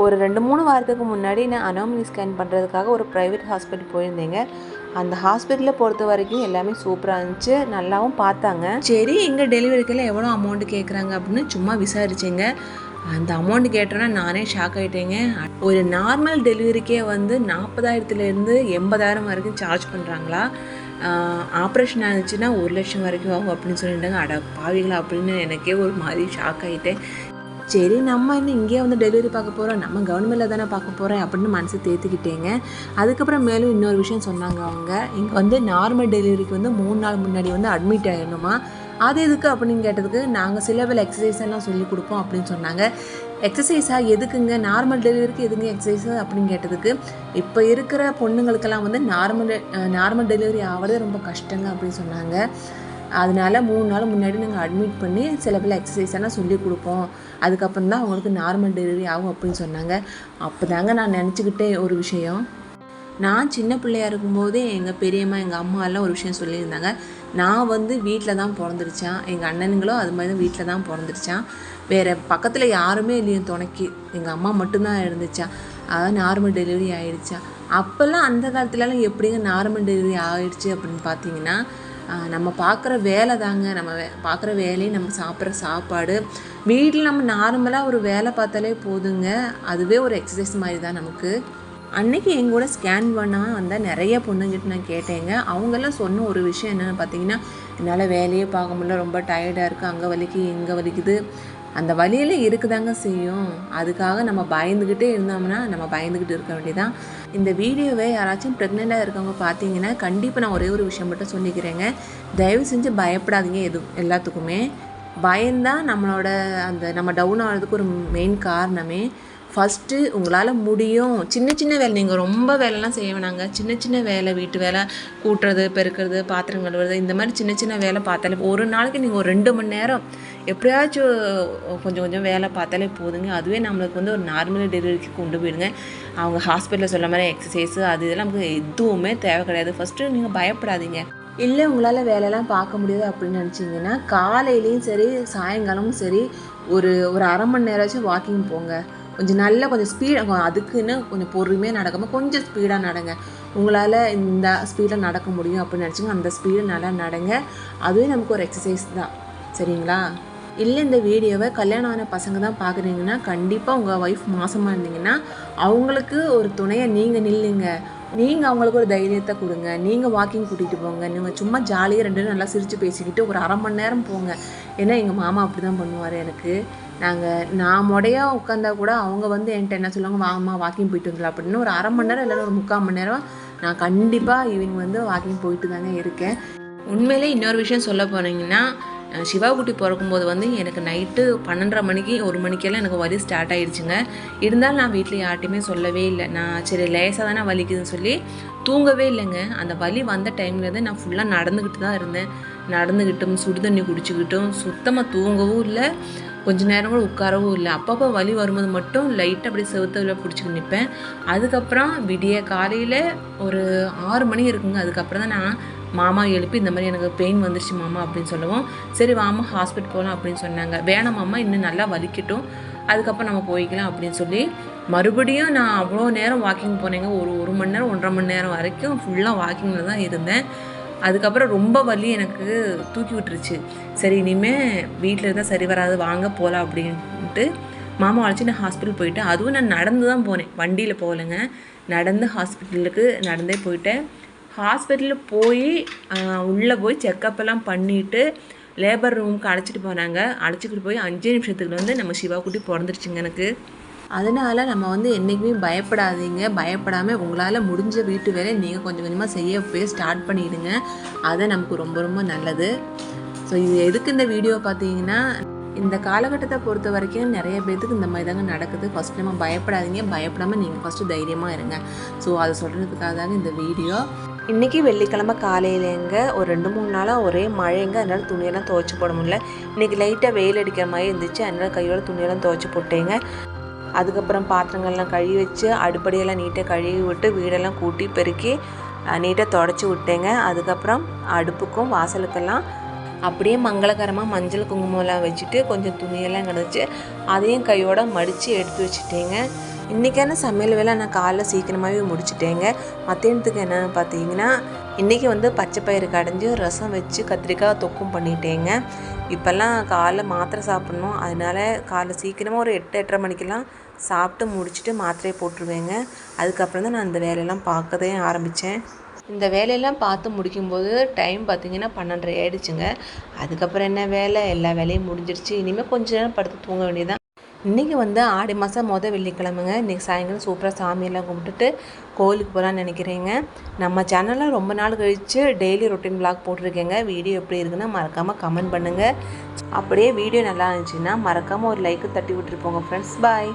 ஒரு 2-3 வாரத்துக்கு முன்னாடி நான் அனாமலி ஸ்கேன் பண்ணுறதுக்காக ஒரு ப்ரைவேட் ஹாஸ்பிட்டல் போயிருந்தேங்க. அந்த ஹாஸ்பிட்டலில் பொறுத்த வரைக்கும் எல்லாமே சூப்பராக இருந்துச்சு, நல்லாவும் பார்த்தாங்க. சரி எங்கள் டெலிவரிக்கெல்லாம் எவ்வளோ அமௌண்ட்டு கேட்குறாங்க அப்படின்னு சும்மா விசாரிச்சேங்க. அந்த அமௌண்ட் கேட்டோன்னா நானே ஷாக் ஆகிட்டேங்க. ஒரு நார்மல் டெலிவரிக்கே வந்து 40,000லேருந்து 80,000 வரைக்கும் சார்ஜ் பண்ணுறாங்களா. ஆப்ரேஷன் ஆனிச்சுன்னா 1,00,000 வரைக்கும் ஆகும் அப்படின்னு சொல்லிட்டாங்க. அட பாவிங்களா அப்படின்னு எனக்கே ஒரு மாதிரி ஷாக் ஆகிட்டேன். சரி நம்ம இன்னும் இங்கேயே வந்து டெலிவரி பார்க்க போகிறோம், நம்ம கவர்மெண்ட்டில் தானே பார்க்க போகிறேன் அப்படின்னு மனசு தேர்த்திக்கிட்டேங்க. அதுக்கப்புறம் மேலும் இன்னொரு விஷயம் சொன்னாங்க. அவங்க இங்கே வந்து நார்மல் டெலிவரிக்கு வந்து 3 நாள் முன்னாடி வந்து அட்மிட் ஆகிடணுமா. அது எதுக்கு அப்படின்னு கேட்டதுக்கு நாங்கள் சில வேலை எக்ஸசைஸ் எல்லாம் சொல்லி கொடுப்போம் அப்படின்னு சொன்னாங்க. எக்ஸசைஸாக எதுக்குங்க, நார்மல் டெலிவரிக்கு எதுங்க எக்ஸசைஸு அப்படின்னு கேட்டதுக்கு இப்போ இருக்கிற பொண்ணுங்களுக்கெல்லாம் வந்து நார்மல் டெலிவரி ஆகிறது ரொம்ப கஷ்டங்க அப்படின்னு சொன்னாங்க. அதனால 3 நாள் முன்னாடி நாங்கள் அட்மிட் பண்ணி சில பேர் எக்ஸசைஸ் எல்லாம் சொல்லி கொடுப்போம், அதுக்கப்புறம் தான் அவங்களுக்கு நார்மல் டெலிவரி ஆகும் அப்படின்னு சொன்னாங்க. அப்போ தாங்க நான் நினச்சிக்கிட்டேன் ஒரு விஷயம். நான் சின்ன பிள்ளையாக இருக்கும்போதே எங்கள் பெரியம்மா எங்கள் அம்மா எல்லாம் ஒரு விஷயம் சொல்லியிருந்தாங்க. நான் வந்து வீட்டில் தான் பிறந்துருச்சான், எங்கள் அண்ணனுங்களும் அது மாதிரி தான் வீட்டில் தான் பிறந்துருச்சான், வேறு பக்கத்தில் யாருமே இல்லையா துணைக்கு, எங்கள் அம்மா மட்டும்தான் இருந்துச்சா. அதான் நார்மல் டெலிவரி ஆகிடுச்சா. அப்போல்லாம் அந்த காலத்துலலாம் எப்படிங்க நார்மல் டெலிவரி ஆகிடுச்சு அப்படின்னு பார்த்தீங்கன்னா, நம்ம பார்க்குற வேலை தாங்க, நம்ம பார்க்குற வேலையும் நம்ம சாப்பிட்ற சாப்பாடு, வீட்டில் நம்ம நார்மலாக ஒரு வேலை பார்த்தாலே போதுங்க, அதுவே ஒரு எக்ஸசைஸ் மாதிரி தான் நமக்கு. அன்றைக்கி எங்கூட ஸ்கேன் பண்ணால் வந்தால் நிறைய பொண்ணுங்கிட்ட நான் கேட்டேங்க. அவங்கெல்லாம் சொன்ன ஒரு விஷயம் என்னென்னு பார்த்தீங்கன்னா, என்னால் வேலையே பார்க்க முடியல, ரொம்ப டயர்டாக இருக்குது, அங்கே வலிக்குது இங்கே வலிக்குது. அந்த வலியில் இருக்குதாங்க செய்யும். அதுக்காக நம்ம பயந்துக்கிட்டே இருந்தோம்னா நம்ம பயந்துக்கிட்டு இருக்க வேண்டியதான். இந்த வீடியோவை யாராச்சும் ப்ரெக்னெண்ட்டாக இருக்கவங்க பார்த்தீங்கன்னா கண்டிப்பாக நான் ஒரே ஒரு விஷயம் மட்டும் சொல்லிக்கிறேங்க. தயவு செஞ்சு பயப்படாதீங்க. எல்லாத்துக்குமே பயந்தான் நம்ம டவுன் ஆகிறதுக்கு ஒரு மெயின் காரணமே. ஃபஸ்ட்டு உங்களால் முடியும், சின்ன சின்ன வேலை, நீங்கள் ரொம்ப வேலைலாம் செய்ய வேணாங்க, சின்ன சின்ன வேலை, வீட்டு வேலை, கூட்டுறது, பெருக்கிறது, பாத்திரம் கழுவுறது, இந்த மாதிரி சின்ன சின்ன வேலை பார்த்தாலே ஒரு நாளைக்கு நீங்கள் ஒரு 2 மணி நேரம் எப்படியாச்சும் கொஞ்சம் கொஞ்சம் வேலை பார்த்தாலே போதுங்க. அதுவே நம்மளுக்கு வந்து ஒரு நார்மல் டெலிவரிக்கு கொண்டு போயிடுங்க. அவங்க ஹாஸ்பிட்டலில் சொல்ல மாதிரி எக்ஸசைஸு அது இதெல்லாம் நமக்கு எதுவுமே தேவை கிடையாது. ஃபஸ்ட்டு நீங்கள் பயப்படாதீங்க. இல்லை உங்களால் வேலையெல்லாம் பார்க்க முடியாது அப்படின்னு நினச்சிங்கன்னா காலையிலையும் சரி சாயங்காலமும் சரி ஒரு 1/2 மணி நேரமாச்சும் வாக்கிங் போங்க. கொஞ்சம் ஸ்பீடாக, அதுக்குன்னு கொஞ்சம் பொறுமையாக நடக்காமல் கொஞ்சம் ஸ்பீடாக நடங்க. உங்களால் இந்த ஸ்பீடில் நடக்க முடியும் அப்படின்னு நினச்சிங்க அந்த ஸ்பீடில் நல்லா நடங்க. அதுவே நமக்கு ஒரு எக்ஸசைஸ் தான். சரிங்களா? இல்லை இந்த வீடியோவை கல்யாணம் ஆன பசங்க தான் பார்க்குறீங்கன்னா கண்டிப்பாக உங்கள் ஒய்ஃப் மாசமாக இருந்தீங்கன்னா அவங்களுக்கு ஒரு துணையை நீங்கள் நில்லுங்க. நீங்கள் அவங்களுக்கு ஒரு தைரியத்தை கொடுங்க. நீங்கள் வாக்கிங் கூட்டிகிட்டு போங்க. நீங்கள் சும்மா ஜாலியாக 2 நல்லா சிரித்து பேசிக்கிட்டு ஒரு 1/2 மணி நேரம் போங்க. ஏன்னா எங்கள் மாமா அப்படி தான் பண்ணுவார். எனக்கு நான் முடையாக உட்காந்தா கூட அவங்க வந்து என்கிட்ட என்ன சொல்லுவாங்க, வாங்கம்மா வாக்கிங் போயிட்டு வந்துடலாம் அப்படின்னு. ஒரு 1/2 மணி நேரம் இல்லைன்னா ஒரு 3/4 மணி நேரம் நான் கண்டிப்பாக ஈவினிங் வந்து வாக்கிங் போயிட்டு தாங்க இருக்கேன். உண்மையிலே இன்னொரு விஷயம் சொல்ல போனீங்கன்னா, சிவாக்குட்டி பிறக்கும்போது வந்து எனக்கு நைட்டு 12:30 மணிக்கு 1 மணிக்கெல்லாம் எனக்கு வலி ஸ்டார்ட் ஆகிடுச்சுங்க. இருந்தாலும் நான் வீட்டில் யார்ட்டையுமே சொல்லவே இல்லை. நான் சரி லேசாக தானே வலிக்குதுன்னு சொல்லி தூங்கவே இல்லைங்க. அந்த வலி வந்த டைம்லேருந்து நான் ஃபுல்லாக நடந்துக்கிட்டு தான் இருந்தேன். நடந்துக்கிட்டும் சுடு தண்ணி குடிச்சிக்கிட்டும் சுத்தமாக தூங்கவும் இல்லை, கொஞ்ச நேரம் கூட உட்காரவும் இல்லை. அப்பப்போ வலி வரும்போது மட்டும் லைட்டாக அப்படி செவுத்துல பிடிச்சிக்கிட்டு நிற்பேன். அதுக்கப்புறம் விடிய காலையில் ஒரு 6 மணி இருக்குங்க. அதுக்கப்புறம் தான் நான் மாமா எழுப்பி இந்த மாதிரி எனக்கு பெயின் வந்துருச்சு மாமா அப்படின்னு சொல்லுவோம். சரி வாமா ஹாஸ்பிட்டல் போகலாம் அப்படின்னு சொன்னாங்க. வேணாம் மாமா இன்னும் நல்லா வலிக்கட்டும், அதுக்கப்புறம் நம்ம போய்க்கலாம் அப்படின்னு சொல்லி மறுபடியும் நான் அவ்வளோ நேரம் வாக்கிங் போனேங்க. ஒரு மணி நேரம் 1.5 மணி நேரம் வரைக்கும் ஃபுல்லாக வாக்கிங்கில் தான் இருந்தேன். அதுக்கப்புறம் ரொம்ப வலி எனக்கு தூக்கி விட்டுருச்சு. சரி இனிமேல் வீட்டில் இருந்தால் சரி வராது, வாங்க போகலாம் அப்படின்ட்டு மாமா அழைச்சி நான் ஹாஸ்பிட்டல் போயிட்டேன். அதுவும் நான் நடந்து தான் போனேன், வண்டியில் போகலைங்க. நடந்து ஹாஸ்பிட்டலுக்கு நடந்தே போயிட்டேன். ஹாஸ்பிட்டலில் போய் உள்ளே போய் செக்கப்பெல்லாம் பண்ணிவிட்டு லேபர் ரூமுக்கு அழைச்சிக்கிட்டு போய் 5 நிமிஷத்துக்கு வந்து நம்ம சிவாக்குட்டி பிறந்துருச்சுங்க எனக்கு. அதனால் நம்ம வந்து என்றைக்குமே பயப்படாதீங்க. பயப்படாமல் உங்களால் முடிஞ்ச வீட்டு வேலையை நீங்கள் கொஞ்சம் கொஞ்சமாக செய்ய போய் ஸ்டார்ட் பண்ணிவிடுங்க. அது நமக்கு ரொம்ப ரொம்ப நல்லது. ஸோ இது எதுக்கு இந்த வீடியோ பார்த்தீங்கன்னா, இந்த காலகட்டத்தை பொறுத்த வரைக்கும் நிறைய பேர்த்துக்கு இந்த மாதிரி தாங்க நடக்குது. ஃபஸ்ட் நம்ம பயப்படாதீங்க, பயப்படாமல் நீங்கள் ஃபஸ்ட்டு தைரியமாக இருங்க. ஸோ அதை சொல்கிறதுக்காக தாங்க இந்த வீடியோ. இன்றைக்கி வெள்ளிக்கிழமை காலையிலேங்க ஒரு 2-3 நாளாக ஒரே மழைங்க, அதனால் துணியெல்லாம் துவைச்சி போட முடியல. இன்றைக்கி லைட்டாக வெயில் அடிக்கிற மாதிரி இருந்துச்சு, அதனால் கையோட துணியெல்லாம் துவைச்சி போட்டேங்க. அதுக்கப்புறம் பாத்திரங்கள்லாம் கழுவி வச்சு அடுப்படியெல்லாம் நீட்டாக கழுவி விட்டு வீடெல்லாம் கூட்டி பெருக்கி நீட்டாக தொடச்சி விட்டேங்க. அதுக்கப்புறம் அடுப்புக்கும் வாசலுக்கெல்லாம் அப்படியே மங்களகரமாக மஞ்சள் குங்குமம்லாம் வச்சுட்டு கொஞ்சம் துணியெல்லாம் கிடச்சி அதையும் கையோடு மடித்து எடுத்து வச்சுட்டேங்க. இன்றைக்கான சமையல் வேலை நான் காலைல சீக்கிரமாகவே முடிச்சிட்டேங்க. மத்தியானத்துக்கு என்னென்னு பார்த்தீங்கன்னா, இன்றைக்கி வந்து பச்சை பயிறு கடைஞ்சி ரசம் வச்சு கத்திரிக்காய் தொக்கும் பண்ணிட்டேங்க. இப்போல்லாம் காலைல மாத்திரை சாப்பிட்ணும், அதனால் காலைல சீக்கிரமாக ஒரு 8 8:30 மணிக்கெல்லாம் சாப்பிட்டு முடிச்சுட்டு மாத்திரையை போட்டுருவேங்க. அதுக்கப்புறம் தான் நான் இந்த வேலையெல்லாம் பார்க்கவே ஆரம்பித்தேன். இந்த வேலையெல்லாம் பார்த்து முடிக்கும்போது டைம் பார்த்திங்கன்னா 12:30 ஆகிடுச்சுங்க. அதுக்கப்புறம் என்ன வேலை, எல்லா வேலையும் முடிஞ்சிடுச்சு. இனிமேல் கொஞ்ச நேரம் படுத்து தூங்க வேண்டியதான். இன்றைக்கி வந்து ஆடி மாதம் வெள்ளிக்கிழமைங்க. இன்றைக்கி சாயங்காலம் சூப்பராக சாமியெல்லாம் கும்பிட்டுட்டு கோயிலுக்கு போகலான்னு நினைக்கிறேங்க. நம்ம சேனலில் ரொம்ப நாள் கழித்து டெய்லி ரொட்டீன் விளாக் போட்டிருக்கேங்க. வீடியோ எப்படி இருக்குன்னு மறக்காமல் கமெண்ட் பண்ணுங்கள். அப்படியே வீடியோ நல்லா இருந்துச்சுன்னா மறக்காமல் ஒரு லைக்கு தட்டி விட்டுருப்போங்க ஃப்ரெண்ட்ஸ். பாய்.